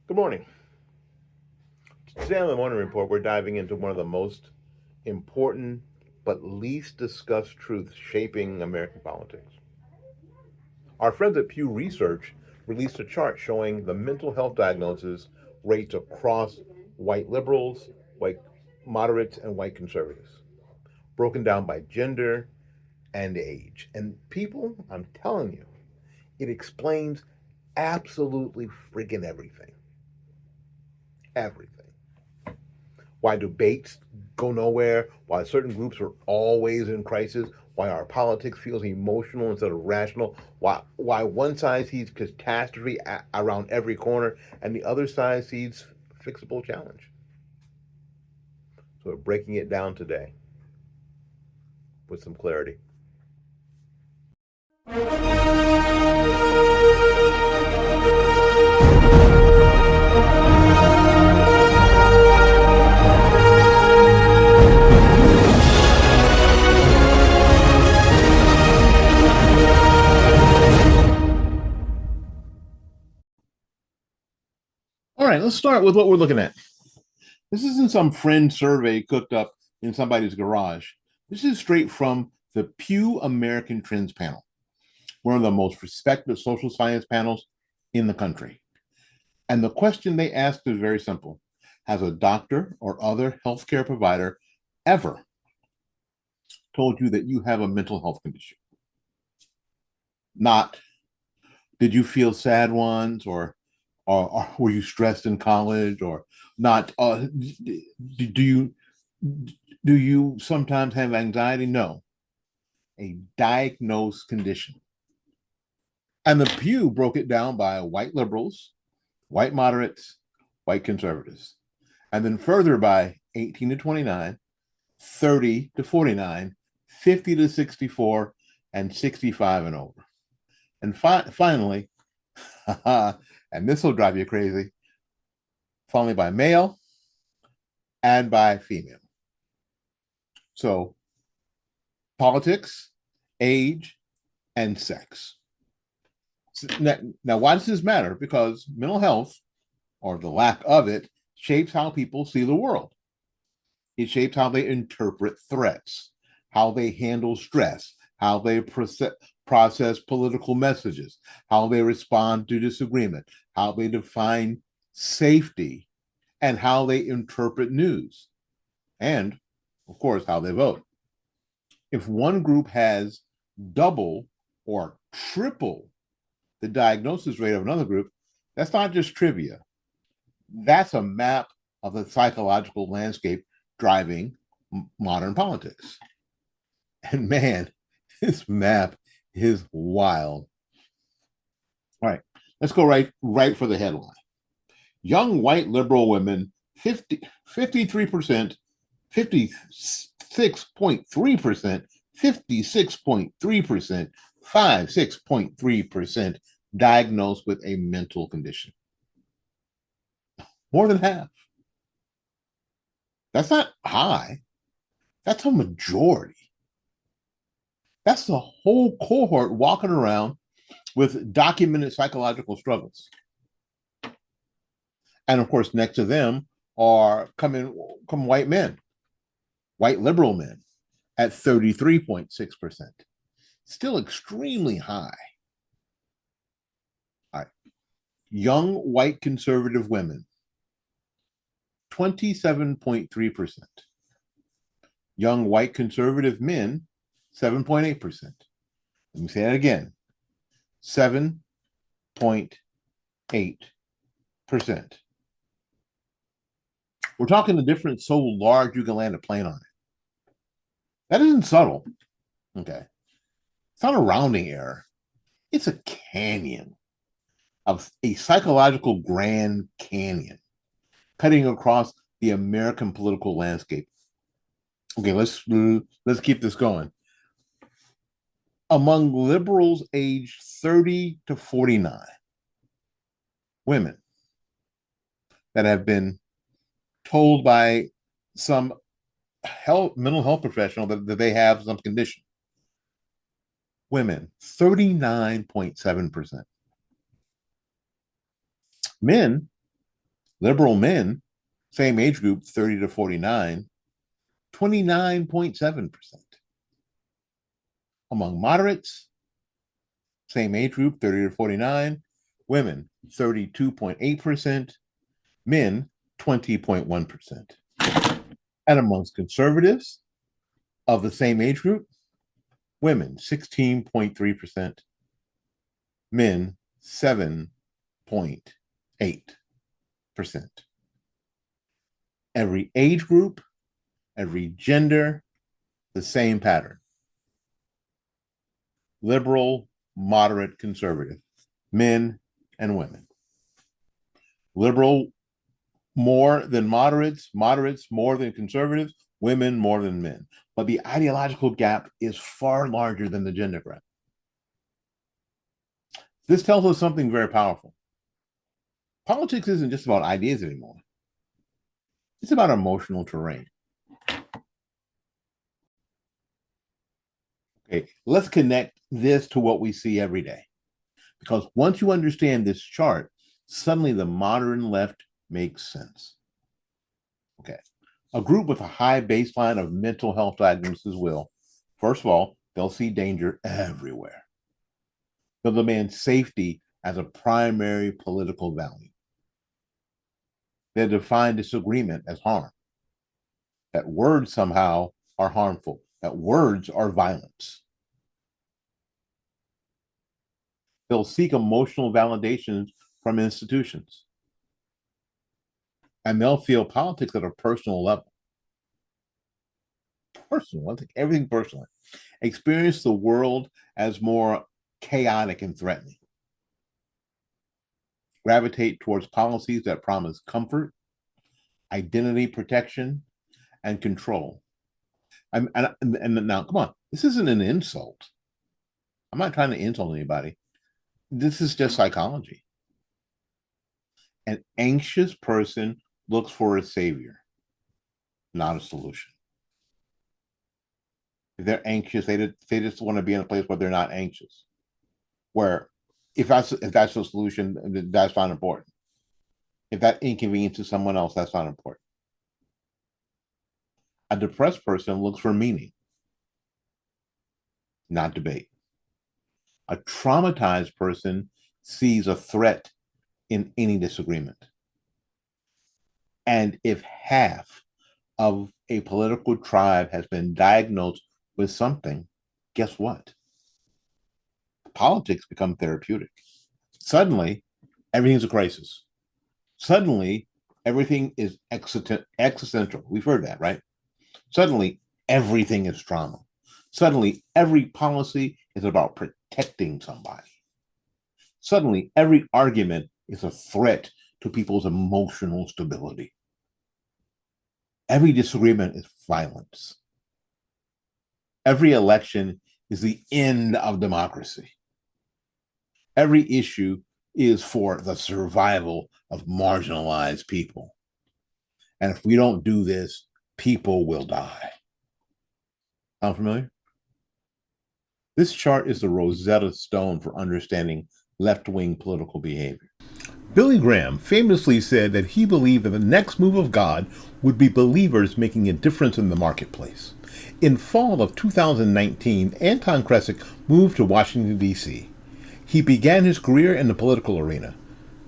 Good morning. Today on the Morning Report, we're diving into one of the most important but least discussed truths shaping American politics. Our friends at Pew Research released a chart showing the mental health diagnosis rates across white liberals, white moderates, and white conservatives, broken down by gender and age. And people, I'm telling you, it explains absolutely friggin' everything. Everything. Why debates go nowhere, why certain groups are always in crisis, why our politics feels emotional instead of rational, why one side sees catastrophe around every corner and the other side sees fixable challenge. So we're breaking it down today with some clarity. All right, let's start with what we're looking at. This isn't some friend survey cooked up in somebody's garage. This is straight from the Pew American Trends panel, one of the most respected social science panels in the country. And the question they asked is very simple. Has a doctor or other healthcare provider ever told you that you have a mental health condition? Not did you feel sad once, or were you stressed in college, or not do you sometimes have anxiety? No, a diagnosed condition. And the Pew broke it down by white liberals, white moderates, white conservatives, and then further by 18 to 29, 30 to 49, 50 to 64, and 65 and over. And finally, and this will drive you crazy, finally by male and by female. So politics, age, and sex. Now, why does this matter? Because mental health, or the lack of it, shapes how people see the world. It shapes how they interpret threats, how they handle stress, how they process political messages, how they respond to disagreement, how they define safety, and how they interpret news, and, of course, how they vote. If one group has double or triple the diagnosis rate of another group, that's not just trivia. That's a map of the psychological landscape driving modern politics. And man, this map is wild. All right, let's go right for the headline. Young white liberal women, 53%, 56.3%, 56.3%, 6.3% diagnosed with a mental condition. More than half. That's not high. That's a majority. That's the whole cohort walking around with documented psychological struggles. And of course, next to them come white men, white liberal men at 33.6%. Still extremely high. All right. Young white conservative women, 27.3%. Young white conservative men, 7.8%. Let me say that again. 7.8%. We're talking a difference so large you can land a plane on it. That isn't subtle. Okay. It's not a rounding error. It's a canyon of a psychological Grand Canyon cutting across the American political landscape. Okay, let's keep this going. Among liberals aged 30 to 49, women that have been told by some mental health professional that they have some condition. Women, 39.7%. Men, Liberal men, same age group, 30 to 49, 29.7%. Among moderates, same age group, 30 to 49, women, 32.8%, men, 20.1%. And amongst conservatives of the same age group, women, 16.3%, men, 7.8%. Every age group, every gender, the same pattern. Liberal, moderate, conservative, men and women. Liberal more than moderates, moderates more than conservatives, women more than men. But the ideological gap is far larger than the gender gap. This tells us something very powerful. Politics isn't just about ideas anymore. It's about emotional terrain. Okay, let's connect this to what we see every day. Because once you understand this chart, suddenly the modern left makes sense. Okay, a group with a high baseline of mental health diagnoses will, first of all, they'll see danger everywhere. They'll demand safety as a primary political value. They'll define disagreement as harm, that words somehow are harmful, that words are violence. They'll seek emotional validation from institutions. And they'll feel politics at a personal level. Personal, I think everything personally. Experience the world as more chaotic and threatening. Gravitate towards policies that promise comfort, identity protection, and control. And now, come on, this isn't an insult. I'm not trying to insult anybody. This is just psychology. An anxious person looks for a savior, not a solution. If they're anxious, they just want to be in a place where they're not anxious. Where if that's the solution, that's not important. If that inconveniences someone else, that's not important. A depressed person looks for meaning, not debate. A traumatized person sees a threat in any disagreement. And if half of a political tribe has been diagnosed with something, guess what? Politics become therapeutic. Suddenly, everything's a crisis. Suddenly, everything is existential. We've heard that, right? Suddenly, everything is trauma. Suddenly, every policy is about protecting somebody. Suddenly, every argument is a threat to people's emotional stability. Every disagreement is violence. Every election is the end of democracy. Every issue is for the survival of marginalized people. And if we don't do this, people will die. Sound familiar? This chart is the Rosetta Stone for understanding left-wing political behavior. Billy Graham famously said that he believed that the next move of God would be believers making a difference in the marketplace. In fall of 2019, Anton Kresick moved to Washington, D.C. He began his career in the political arena.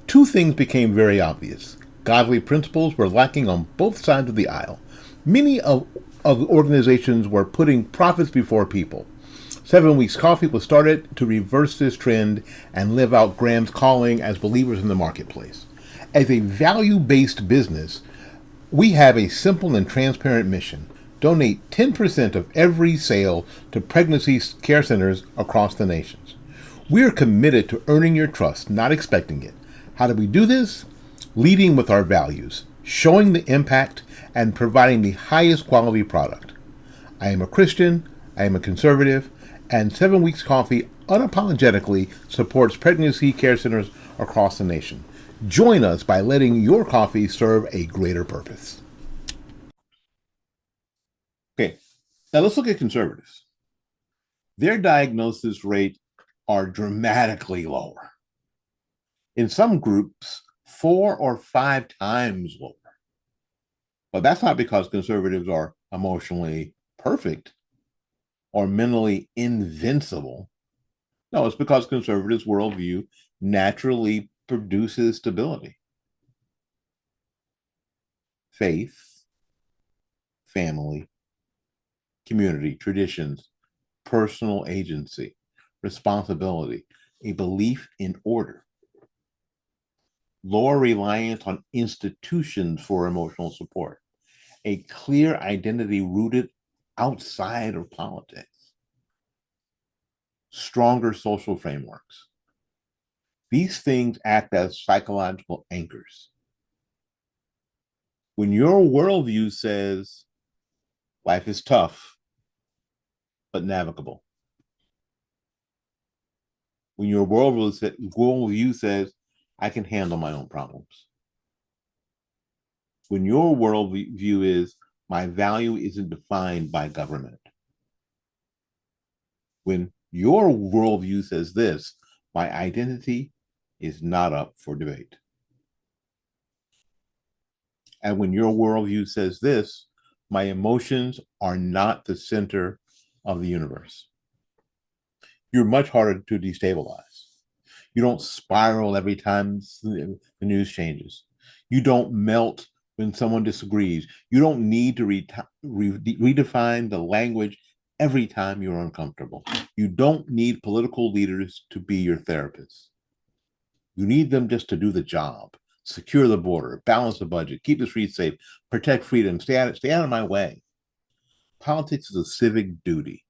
Two things became very obvious. Godly principles were lacking on both sides of the aisle. Many of organizations were putting profits before people. 7 Weeks Coffee was started to reverse this trend and live out Graham's calling as believers in the marketplace. As a value-based business, we have a simple and transparent mission. Donate 10% of every sale to pregnancy care centers across the nations. We are committed to earning your trust, not expecting it. How do we do this? Leading with our values, showing the impact, and providing the highest quality product. I am a Christian, I am a conservative, and 7 Weeks Coffee unapologetically supports pregnancy care centers across the nation. Join us by letting your coffee serve a greater purpose. Okay, now let's look at conservatives. Their diagnosis rate are dramatically lower. In some groups, 4 or 5 times lower. But that's not because conservatives are emotionally perfect or mentally invincible. No, it's because conservatives' worldview naturally produces stability, faith, family, community, traditions, personal agency, responsibility, a belief in order, lower reliance on institutions for emotional support, a clear identity rooted outside of politics, stronger social frameworks. These things act as psychological anchors. When your worldview says life is tough but navigable, when your worldview says I can handle my own problems, when your worldview is my value isn't defined by government, when your worldview says this, my identity is not up for debate. And when your worldview says this, my emotions are not the center of the universe. You're much harder to destabilize. You don't spiral every time the news changes. You don't melt when someone disagrees. You don't need to redefine the language every time you're uncomfortable. You don't need political leaders to be your therapists. You need them just to do the job, secure the border, balance the budget, keep the streets safe, protect freedom, stay out of my way. Politics is a civic duty,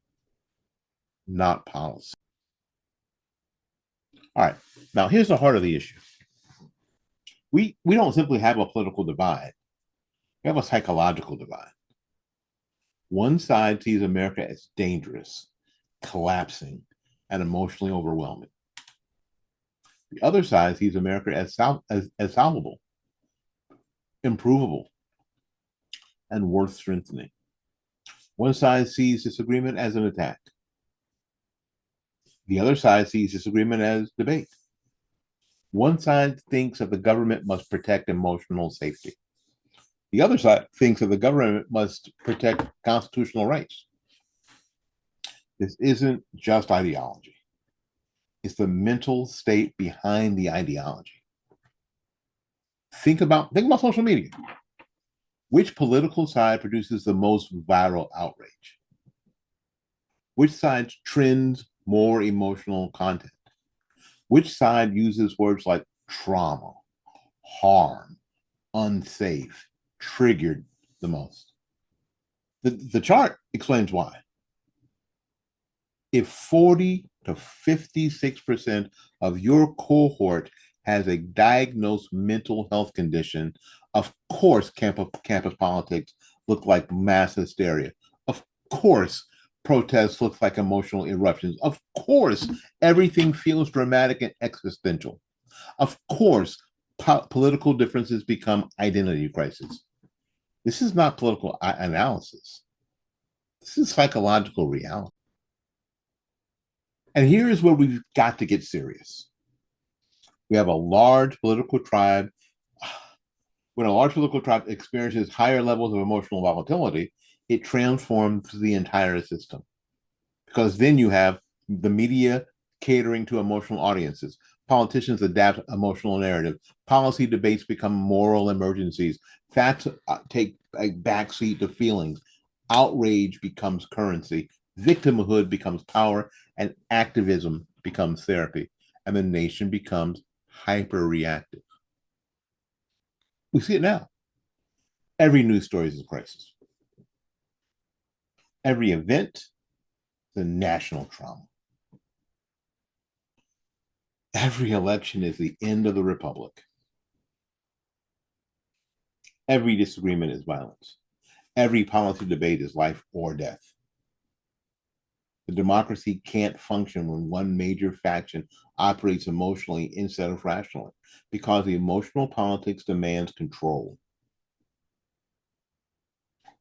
not policy. All right. Now, here's the heart of the issue. We don't simply have a political divide. We have a psychological divide. One side sees America as dangerous, collapsing, and emotionally overwhelming. The other side sees America as solvable, improvable, and worth strengthening. One side sees disagreement as an attack. The other side sees disagreement as debate. One side thinks that the government must protect emotional safety. The other side thinks that the government must protect constitutional rights. This isn't just ideology. It's the mental state behind the ideology. Think about social media. Which political side produces the most viral outrage? Which side trends more emotional content? Which side uses words like trauma, harm, unsafe, triggered the most? The chart explains why. If 40 to 56% of your cohort has a diagnosed mental health condition, of course, campus politics look like mass hysteria. Of course, protests look like emotional eruptions. Of course, everything feels dramatic and existential. Of course, political differences become identity crises. This is not political analysis. This is psychological reality. And here is where we've got to get serious. We have a large political tribe. When a large political tribe experiences higher levels of emotional volatility, it transforms the entire system. Because then you have the media catering to emotional audiences. Politicians adapt emotional narrative. Policy debates become moral emergencies. Facts take a backseat to feelings. Outrage becomes currency. Victimhood becomes power, and activism becomes therapy. And the nation becomes hyper reactive. We see it now. Every news story is a crisis. Every event is a national trauma. Every election is the end of the republic. Every disagreement is violence. Every policy debate is life or death. The democracy can't function when one major faction operates emotionally instead of rationally, because the emotional politics demands control.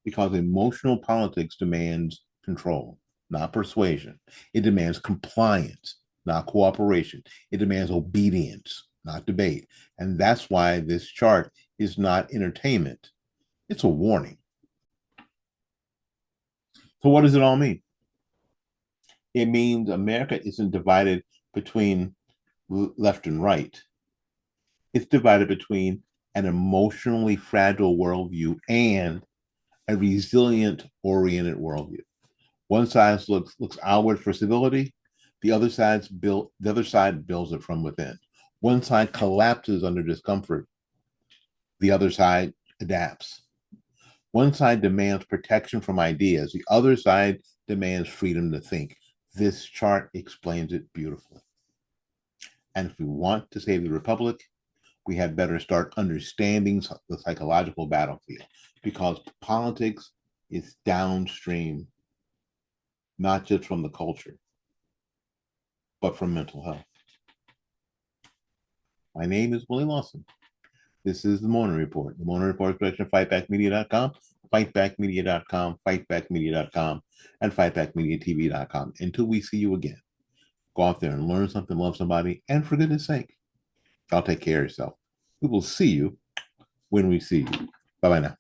Because emotional politics demands control, not persuasion. It demands compliance, not cooperation. It demands obedience, not debate. And that's why this chart is not entertainment, it's a warning. So, what does it all mean? It means America isn't divided between left and right, it's divided between an emotionally fragile worldview and a resilient oriented worldview. One side looks outward for civility, the other side builds it from within. One side collapses under discomfort, the other side adapts. One side demands protection from ideas, the other side demands freedom to think. This chart explains it beautifully. And if we want to save the Republic, we had better start understanding the psychological battlefield, because politics is downstream, not just from the culture, but from mental health. My name is Willie Lawson. This is the Morning Report. The Morning Report is production of fightbackmedia.com, fightbackmedia.com, fightbackmedia.com, and fightbackmediatv.com. Until we see you again, go out there and learn something, love somebody, and for goodness sake, y'all take care of yourself. We will see you when we see you. Bye bye now.